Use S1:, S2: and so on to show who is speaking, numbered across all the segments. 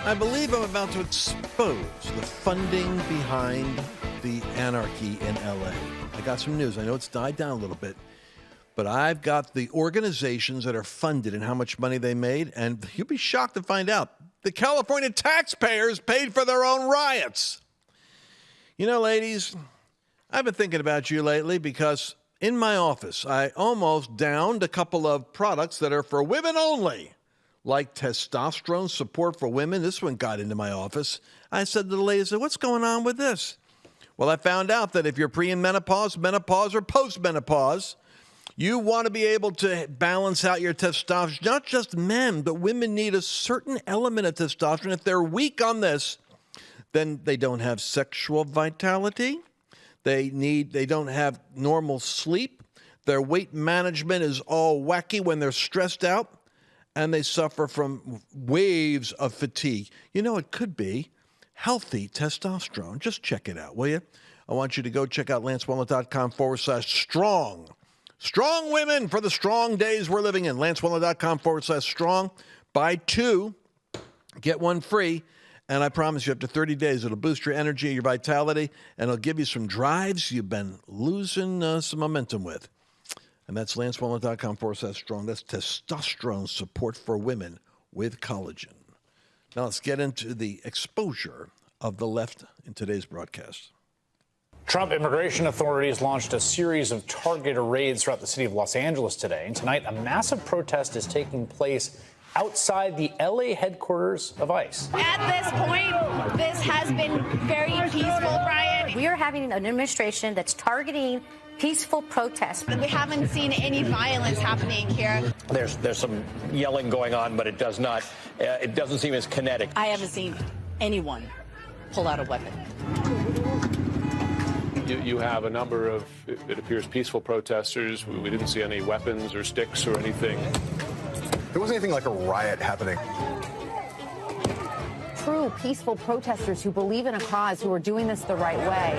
S1: I believe I'm about to expose the funding behind the anarchy in L.A. I got some news. I know it's died down a little bit, but I've got the organizations that are funded and how much money they made, and you'll be shocked to find out the California taxpayers paid for their own riots. You know, ladies, I've been thinking about you lately because in my office, I almost downed a couple of products that are for women only, like testosterone support for women. This one got into my office. I said to the lady, what's going on with this? Well, I found out that if you're pre-menopause, menopause, or post-menopause, you want to be able to balance out your testosterone. Not just men, but women need a certain element of testosterone. If they're weak on this, then they don't have sexual vitality. They don't have normal sleep. Their weight management is all wacky when they're stressed out, and they suffer from waves of fatigue. You know, it could be healthy testosterone. Just check it out, will you? I want you to go check out lancewallnau.com/strong. Strong women for the strong days we're living in. lancewallnau.com/strong. Buy two, get one free. And I promise you, after 30 days, it'll boost your energy, your vitality, and it'll give you some drives you've been losing some momentum with. And that's lancewallnau.com/strong. That's testosterone support for women with collagen. Now let's get into the exposure of the left in today's broadcast.
S2: Trump immigration authorities launched a series of targeted raids throughout the city of Los Angeles today. And tonight, a massive protest is taking place outside the L.A. headquarters of ICE.
S3: At this point, this has been very peaceful, Brian.
S4: We are having an administration that's targeting peaceful protests.
S3: We haven't seen any violence happening here.
S5: There's some yelling going on, but it doesn't seem as kinetic.
S6: I haven't seen anyone pull out a weapon.
S7: You have a number of, it appears, peaceful protesters. We didn't see any weapons or sticks or anything.
S8: There wasn't anything like a riot happening.
S9: True peaceful protesters who believe in a cause, who are doing this the right way.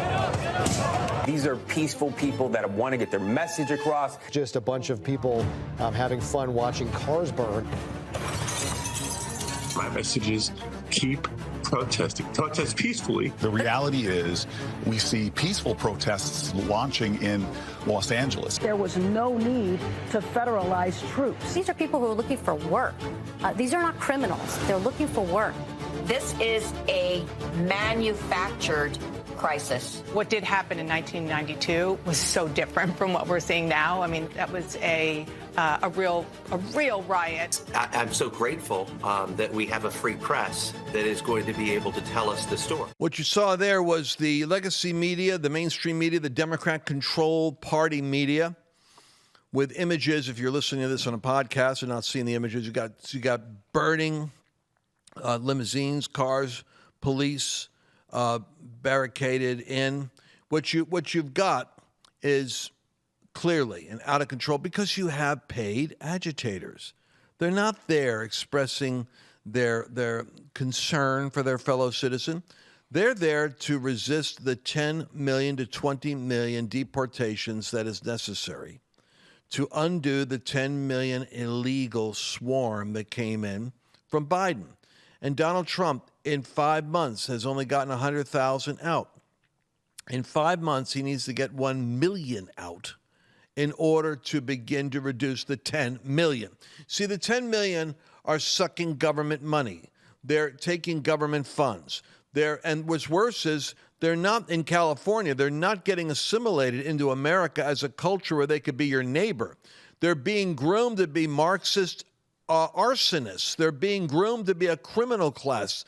S10: These are peaceful people that want to get their message across.
S11: Just a bunch of people having fun watching cars burn.
S12: My message is keep protesting. Protest peacefully.
S13: The reality is we see peaceful protests launching in Los Angeles.
S14: There was no need to federalize troops.
S4: These are people who are looking for work. These are not criminals. They're looking for work.
S15: This is a manufactured crisis.
S6: What did happen in 1992 was so different from what we're seeing now. I mean, that was a real riot.
S16: I'm so grateful that we have a free press that is going to be able to tell us the story.
S1: What you saw there was the legacy media, the mainstream media, the Democrat-controlled party media, with images. If you're listening to this on a podcast and not seeing the images, you got burning limousines, cars, police barricaded in. What you've got is clearly and out of control because you have paid agitators. They're not there expressing their concern for their fellow citizen. They're there to resist the 10 million to 20 million deportations that is necessary to undo the 10 million illegal swarm that came in from Biden. And Donald Trump, in 5 months, has only gotten 100,000 out. In 5 months, he needs to get 1 million out in order to begin to reduce the 10 million. See, the 10 million are sucking government money. They're taking government funds. And what's worse is they're not in California. They're not getting assimilated into America as a culture where they could be your neighbor. They're being groomed to be Marxist arsonists. They're being groomed to be a criminal class.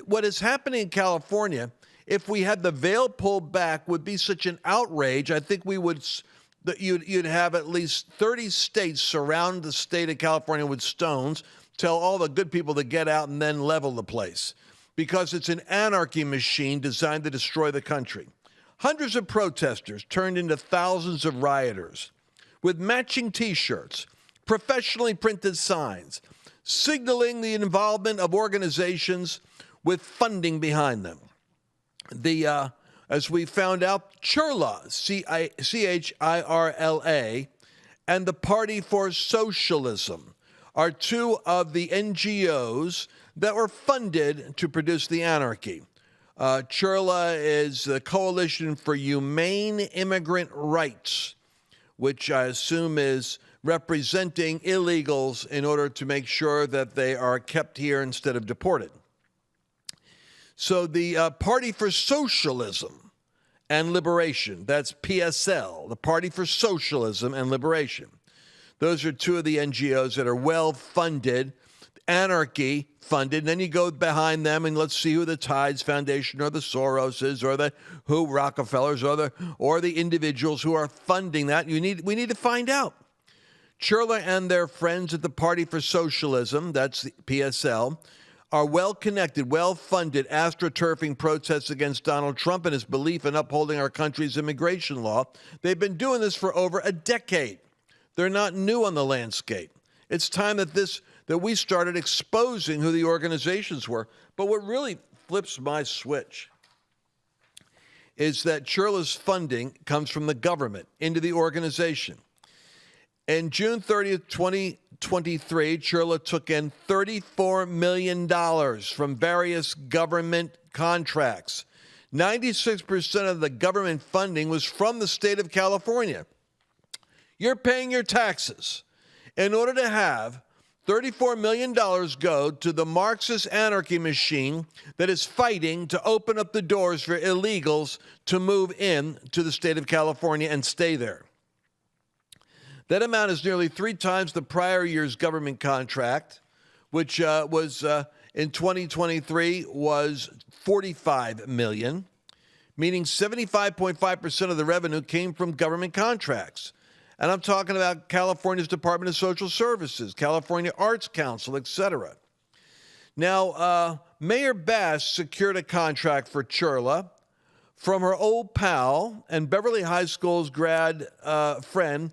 S1: What is happening in California, if we had the veil pulled back, would be such an outrage. I think you'd have at least 30 states surround the state of California with stones, tell all the good people to get out and then level the place, because it's an anarchy machine designed to destroy the country. Hundreds of protesters turned into thousands of rioters with matching T-shirts, professionally printed signs, signaling the involvement of organizations with funding behind them. As we found out, CHIRLA, C-H-I-R-L-A, and the Party for Socialism are two of the NGOs that were funded to produce the anarchy. CHRLA is the Coalition for Humane Immigrant Rights, which I assume is representing illegals in order to make sure that they are kept here instead of deported. So the Party for Socialism and Liberation, that's PSL, the Party for Socialism and Liberation. Those are two of the NGOs that are well-funded, anarchy funded. And then you go behind them and let's see who the Tides Foundation or the Soroses or the who Rockefellers or the individuals who are funding that. We need to find out. CHRLA and their friends at the Party for Socialism, that's the PSL, are well-connected, well-funded, astroturfing protests against Donald Trump and his belief in upholding our country's immigration law. They've been doing this for over a decade. They're not new on the landscape. It's time that we started exposing who the organizations were. But what really flips my switch is that CHRLA's funding comes from the government into the organization. In June 30th, 2023, CHRLA took in $34 million from various government contracts. 96% of the government funding was from the state of California. You're paying your taxes in order to have $34 million go to the Marxist anarchy machine that is fighting to open up the doors for illegals to move in to the state of California and stay there. That amount is nearly 3 times the prior year's government contract, which was in 2023 was $45 million, meaning 75.5% of the revenue came from government contracts. And I'm talking about California's Department of Social Services, California Arts Council, etc. Now, Mayor Bass secured a contract for CHRLA from her old pal and Beverly High School's grad friend,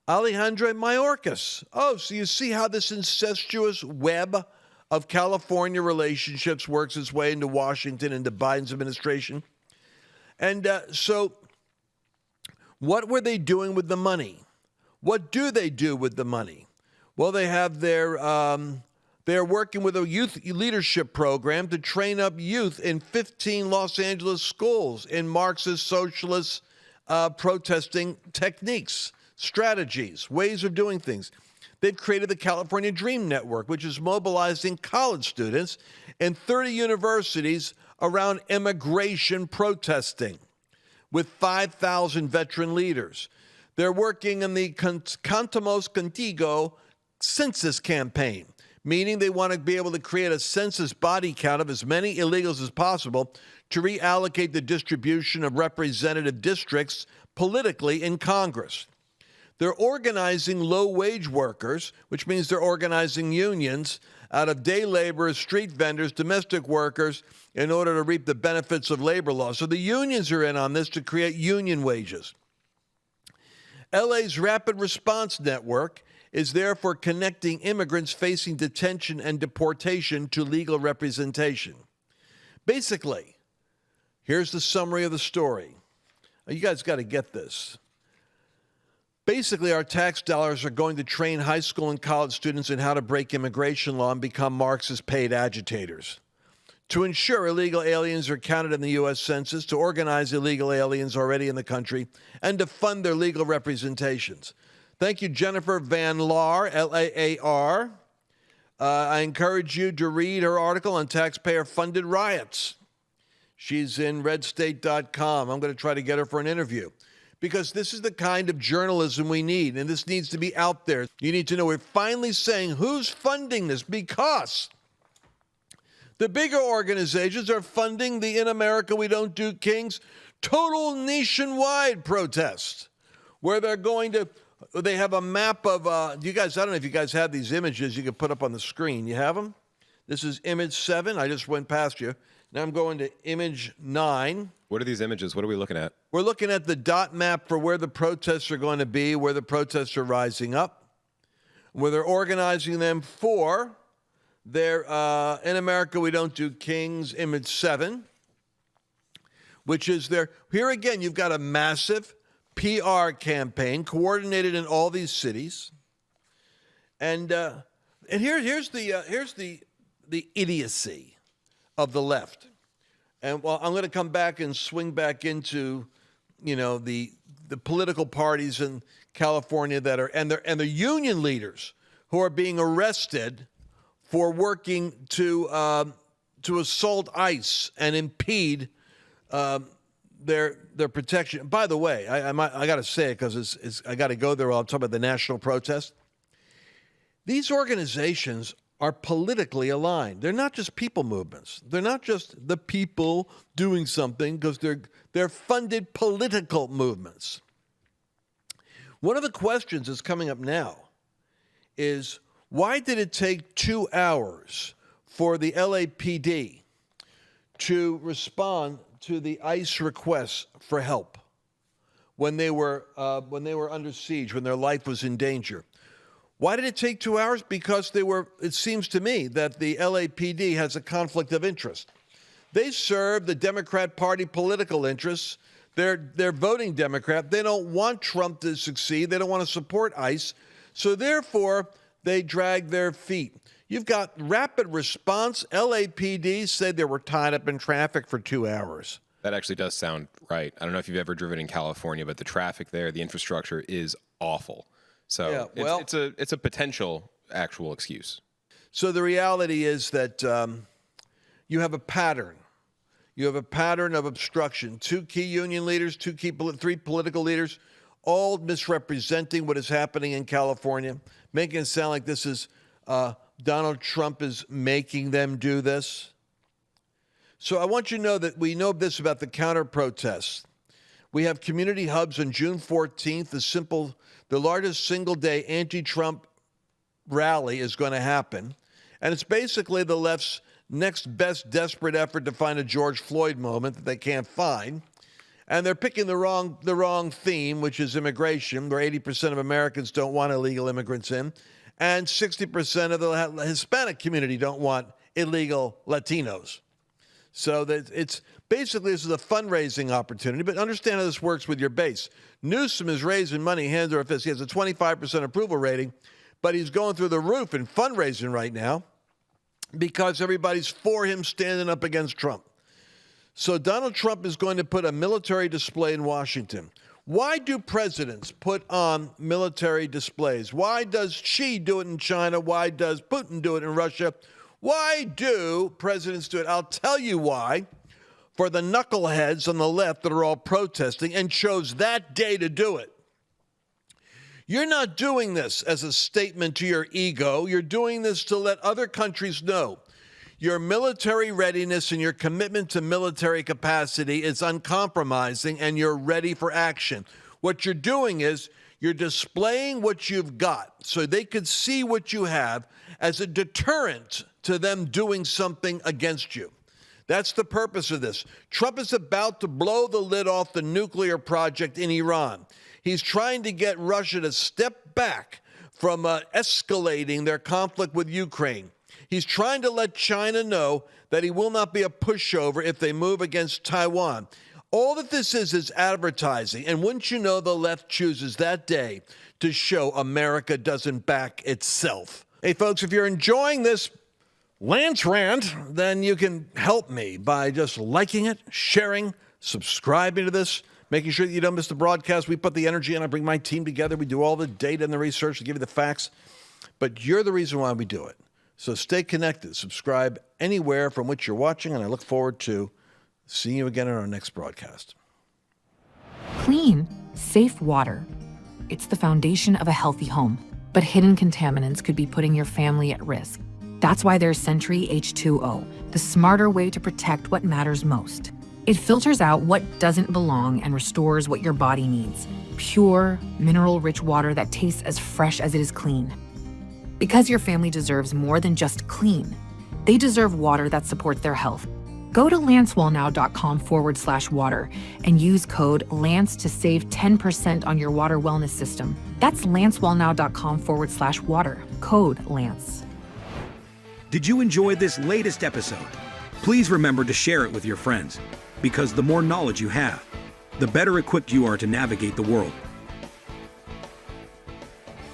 S1: Alejandra Mayorkas. Oh, so you see how this incestuous web of California relationships works its way into Washington, into Biden's administration? And so what were they doing with the money? What do they do with the money? Well, they have they're working with a youth leadership program to train up youth in 15 Los Angeles schools in Marxist socialist protesting techniques, strategies, ways of doing things. They've created the California Dream Network, which is mobilizing college students in 30 universities around immigration protesting with 5,000 veteran leaders. They're working in the Contamos Contigo census campaign, meaning they want to be able to create a census body count of as many illegals as possible to reallocate the distribution of representative districts politically in Congress. They're organizing low-wage workers, which means they're organizing unions out of day laborers, street vendors, domestic workers, in order to reap the benefits of labor law. So the unions are in on this to create union wages. LA's Rapid Response Network is therefore connecting immigrants facing detention and deportation to legal representation. Basically, here's the summary of the story. You guys got to get this. Basically, our tax dollars are going to train high school and college students in how to break immigration law and become Marxist paid agitators. To ensure illegal aliens are counted in the U.S. Census, to organize illegal aliens already in the country, and to fund their legal representations. Thank you, Jennifer Van Laar, L-A-A-R. I encourage you to read her article on taxpayer-funded riots. She's in redstate.com. I'm going to try to get her for an interview, because this is the kind of journalism we need, and this needs to be out there. You need to know we're finally saying who's funding this, because the bigger organizations are funding the In America We Don't Do Kings total nationwide protest, where they're going to, they have a map of, you guys, I don't know if you guys have these images you can put up on the screen. You have them? This is image 7. I just went past you. Now I'm going to image 9.
S17: What are these images? What are we looking at?
S1: We're looking at the dot map for where the protests are going to be, where the protests are rising up, where they're organizing them for their In America We Don't Do Kings, image 7, which is their, here again, you've got a massive PR campaign coordinated in all these cities. And here's the the idiocy of the left. And well, I'm going to come back and swing back into, the political parties in California that are and the union leaders who are being arrested for working to assault ICE and impede their protection. By the way, I got to say it because I got to go there while I'm talking about the national protest. These organizations are politically aligned. They're not just people movements. They're not just the people doing something because they're funded political movements. One of the questions that's coming up now is, why did it take 2 hours for the LAPD to respond to the ICE requests for help when they were under siege, when their life was in danger? Why did it take 2 hours? Because it seems to me that the LAPD has a conflict of interest. They serve the Democrat Party political interests. They're voting Democrat. They don't want Trump to succeed. They don't want to support ICE. So therefore, they drag their feet. You've got rapid response. LAPD said they were tied up in traffic for 2 hours.
S17: That actually does sound right. I don't know if you've ever driven in California, but the traffic there, the infrastructure is awful. So yeah, it's a potential actual excuse.
S1: So the reality is that you have a pattern. You have a pattern of obstruction. 2 key union leaders, 3 political leaders, all misrepresenting what is happening in California, making it sound like this is Donald Trump is making them do this. So I want you to know that we know this about the counter-protests. We have community hubs on June 14th. The largest single-day anti-Trump rally is going to happen. And it's basically the left's next best desperate effort to find a George Floyd moment that they can't find. And they're picking the wrong theme, which is immigration, where 80% of Americans don't want illegal immigrants in. And 60% of the Hispanic community don't want illegal Latinos. So that it's basically, this is a fundraising opportunity, but understand how this works with your base. Newsom is raising money hand over fist. He has a 25% approval rating, but he's going through the roof in fundraising right now because everybody's for him standing up against Trump. So Donald Trump is going to put a military display in Washington. Why do presidents put on military displays? Why does Xi do it in China? Why does Putin do it in Russia? Why do presidents do it? I'll tell you why. For the knuckleheads on the left that are all protesting and chose that day to do it. You're not doing this as a statement to your ego. You're doing this to let other countries know your military readiness and your commitment to military capacity is uncompromising and you're ready for action. What you're doing is you're displaying what you've got so they could see what you have as a deterrent to them doing something against you. That's the purpose of this. Trump is about to blow the lid off the nuclear project in Iran. He's trying to get Russia to step back from escalating their conflict with Ukraine. He's trying to let China know that he will not be a pushover if they move against Taiwan. All that this is advertising. And wouldn't you know, the left chooses that day to show America doesn't back itself. Hey, folks, if you're enjoying this Lance rant, then you can help me by just liking it, sharing, subscribing to this, making sure that you don't miss the broadcast. We put the energy in. I bring my team together. We do all the data and the research to give you the facts. But you're the reason why we do it. So stay connected. Subscribe anywhere from which you're watching, and I look forward to seeing you again in our next broadcast.
S18: Clean, safe water. It's the foundation of a healthy home. But hidden contaminants could be putting your family at risk. That's why there's Sentry H2O, the smarter way to protect what matters most. It filters out what doesn't belong and restores what your body needs. Pure, mineral-rich water that tastes as fresh as it is clean. Because your family deserves more than just clean. They deserve water that supports their health. Go to lancewallnau.com/water and use code LANCE to save 10% on your water wellness system. That's lancewallnau.com/water, code LANCE.
S19: Did you enjoy this latest episode? Please remember to share it with your friends, because the more knowledge you have, the better equipped you are to navigate the world.